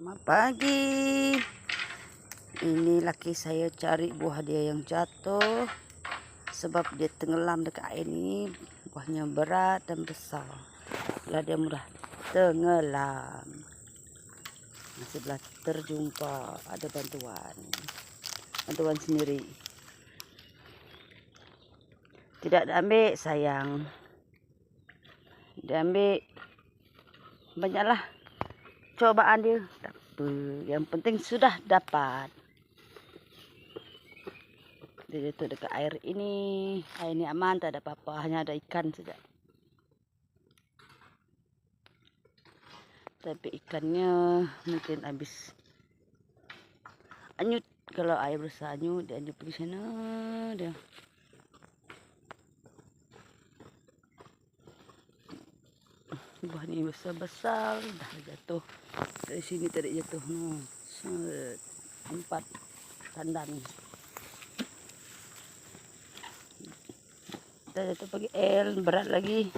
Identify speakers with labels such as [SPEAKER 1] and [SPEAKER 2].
[SPEAKER 1] Selamat pagi. Ini laki saya cari buah dia yang jatuh sebab dia tenggelam dekat air ni. Buahnya berat dan besar. Lah dia mudah tenggelam. Sebelah terjumpa ada bantuan sendiri. Tidak diambil sayang. Diambil banyaklah cobaan dia. Tak apa. Yang penting sudah dapat. Dia jatuh dekat air ini. Air ini aman, tak ada apa-apa. Hanya ada ikan saja. Tapi ikannya mungkin habis anyut. Kalau air besar anyut, dia anyut pergi sana dia. Buah ni besar-besar dah jatuh. Dari sini tadi jatuh. Empat tandan. Kita jatuh pagi berat lagi.